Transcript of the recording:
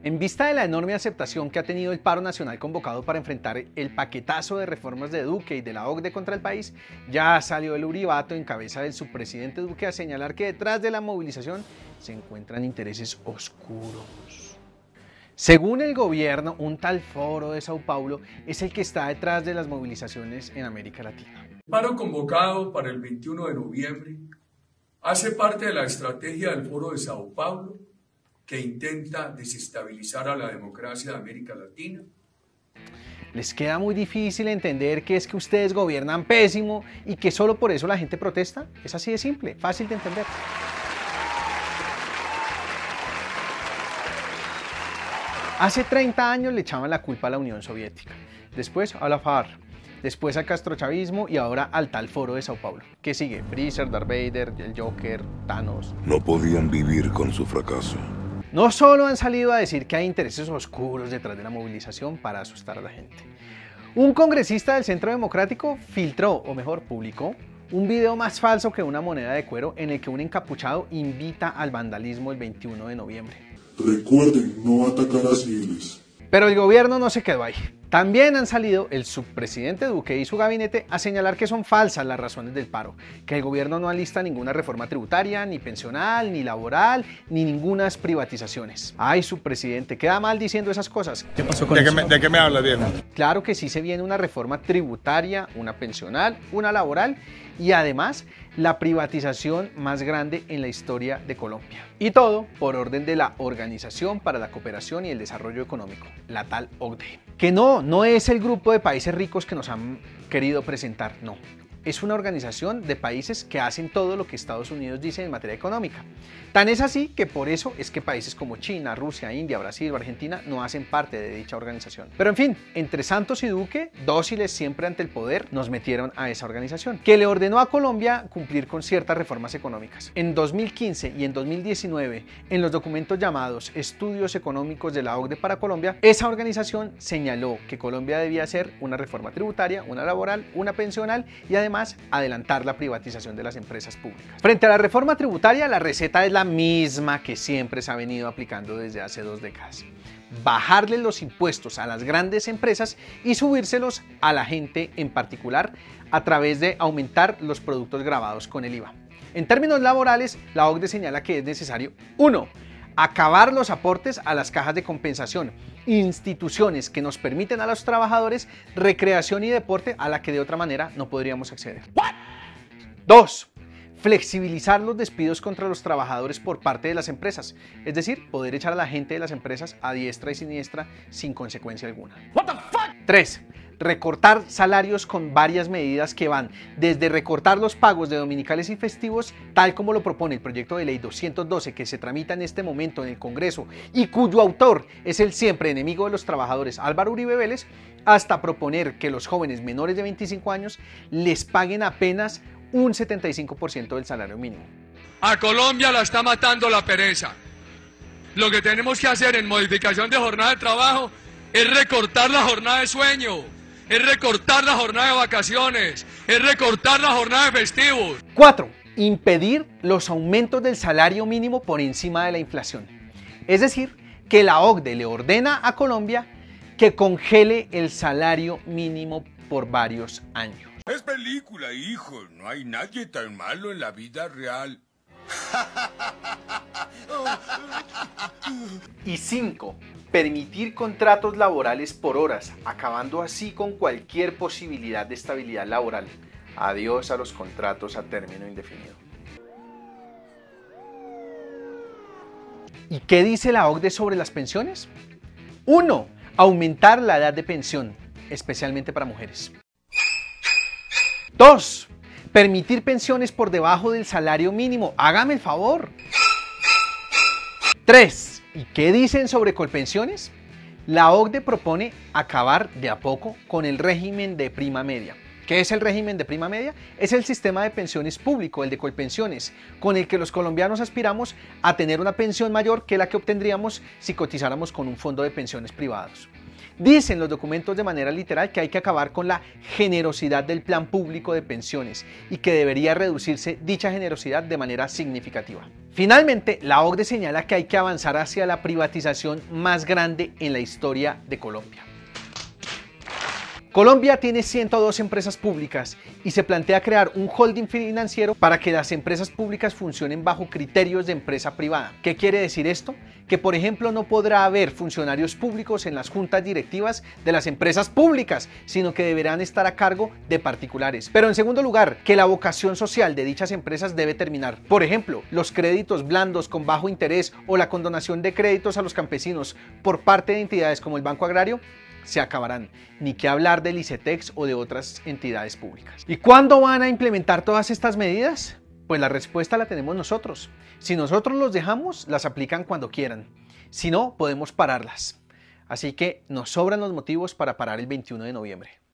En vista de la enorme aceptación que ha tenido el paro nacional convocado para enfrentar el paquetazo de reformas de Duque y de la OCDE contra el país, ya salió el Uribato en cabeza del subpresidente Duque a señalar que detrás de la movilización se encuentran intereses oscuros. Según el gobierno, un tal Foro de Sao Paulo es el que está detrás de las movilizaciones en América Latina. El paro convocado para el 21 de noviembre hace parte de la estrategia del Foro de Sao Paulo, que intenta desestabilizar a la democracia de América Latina. ¿Les queda muy difícil entender que es que ustedes gobiernan pésimo y que solo por eso la gente protesta? Es así de simple, fácil de entender. Hace 30 años le echaban la culpa a la Unión Soviética, después a la FARC, después al castrochavismo y ahora al tal Foro de Sao Paulo. ¿Qué sigue? Freezer, Darth Vader, el Joker, Thanos. No podían vivir con su fracaso. No solo han salido a decir que hay intereses oscuros detrás de la movilización para asustar a la gente. Un congresista del Centro Democrático filtró, o mejor, publicó, un video más falso que una moneda de cuero en el que un encapuchado invita al vandalismo el 21 de noviembre. Recuerden no atacar a civiles. Pero el gobierno no se quedó ahí. También han salido el subpresidente Duque y su gabinete a señalar que son falsas las razones del paro, que el gobierno no alista ninguna reforma tributaria, ni pensional, ni laboral, ni ningunas privatizaciones. Ay, subpresidente, queda mal diciendo esas cosas. ¿Qué pasó con eso? ¿De qué me habla, Diego? Claro que sí se viene una reforma tributaria, una pensional, una laboral y además la privatización más grande en la historia de Colombia. Y todo por orden de la Organización para la Cooperación y el Desarrollo Económico, la tal OCDE. Que no es el grupo de países ricos que nos han querido presentar, no. Es una organización de países que hacen todo lo que Estados Unidos dice en materia económica. Tan es así que por eso es que países como China, Rusia, India, Brasil o Argentina no hacen parte de dicha organización. Pero en fin, entre Santos y Duque, dóciles siempre ante el poder, nos metieron a esa organización, que le ordenó a Colombia cumplir con ciertas reformas económicas. En 2015 y en 2019, en los documentos llamados Estudios Económicos de la OCDE para Colombia, esa organización señaló que Colombia debía hacer una reforma tributaria, una laboral, una pensional y además adelantar la privatización de las empresas públicas. Frente a la reforma tributaria, la receta es la misma que siempre se ha venido aplicando desde hace 2 décadas. Bajarle los impuestos a las grandes empresas y subírselos a la gente en particular a través de aumentar los productos gravados con el IVA. En términos laborales, la OCDE señala que es necesario 1. Acabar los aportes a las cajas de compensación, instituciones que nos permiten a los trabajadores recreación y deporte a la que de otra manera no podríamos acceder. 2. Flexibilizar los despidos contra los trabajadores por parte de las empresas, es decir, poder echar a la gente de las empresas a diestra y siniestra sin consecuencia alguna. 3. Recortar salarios con varias medidas que van desde recortar los pagos de dominicales y festivos, tal como lo propone el proyecto de ley 212 que se tramita en este momento en el Congreso y cuyo autor es el siempre enemigo de los trabajadores Álvaro Uribe Vélez, hasta proponer que los jóvenes menores de 25 años les paguen apenas un 75% del salario mínimo. A Colombia la está matando la pereza. Lo que tenemos que hacer en modificación de jornada de trabajo es recortar la jornada de sueño, es recortar la jornada de vacaciones, es recortar la jornada de festivos. 4. Impedir los aumentos del salario mínimo por encima de la inflación. Es decir, que la OCDE le ordena a Colombia que congele el salario mínimo por varios años. Es película, hijo. No hay nadie tan malo en la vida real. Y 5. Permitir contratos laborales por horas, acabando así con cualquier posibilidad de estabilidad laboral. Adiós a los contratos a término indefinido. ¿Y qué dice la OCDE sobre las pensiones? 1. Aumentar la edad de pensión, especialmente para mujeres. 2. Permitir pensiones por debajo del salario mínimo. Hágame el favor. 3. ¿Y qué dicen sobre Colpensiones? La OCDE propone acabar de a poco con el régimen de prima media. ¿Qué es el régimen de prima media? Es el sistema de pensiones público, el de Colpensiones, con el que los colombianos aspiramos a tener una pensión mayor que la que obtendríamos si cotizáramos con un fondo de pensiones privados. Dicen los documentos de manera literal que hay que acabar con la generosidad del plan público de pensiones y que debería reducirse dicha generosidad de manera significativa. Finalmente, la OCDE señala que hay que avanzar hacia la privatización más grande en la historia de Colombia. Colombia tiene 102 empresas públicas y se plantea crear un holding financiero para que las empresas públicas funcionen bajo criterios de empresa privada. ¿Qué quiere decir esto? Que, por ejemplo, no podrá haber funcionarios públicos en las juntas directivas de las empresas públicas, sino que deberán estar a cargo de particulares. Pero en segundo lugar, que la vocación social de dichas empresas debe terminar. Por ejemplo, los créditos blandos con bajo interés o la condonación de créditos a los campesinos por parte de entidades como el Banco Agrario se acabarán, ni que hablar del ICETEX o de otras entidades públicas. ¿Y cuándo van a implementar todas estas medidas? Pues la respuesta la tenemos nosotros. Si nosotros los dejamos, las aplican cuando quieran. Si no, podemos pararlas. Así que nos sobran los motivos para parar el 21 de noviembre.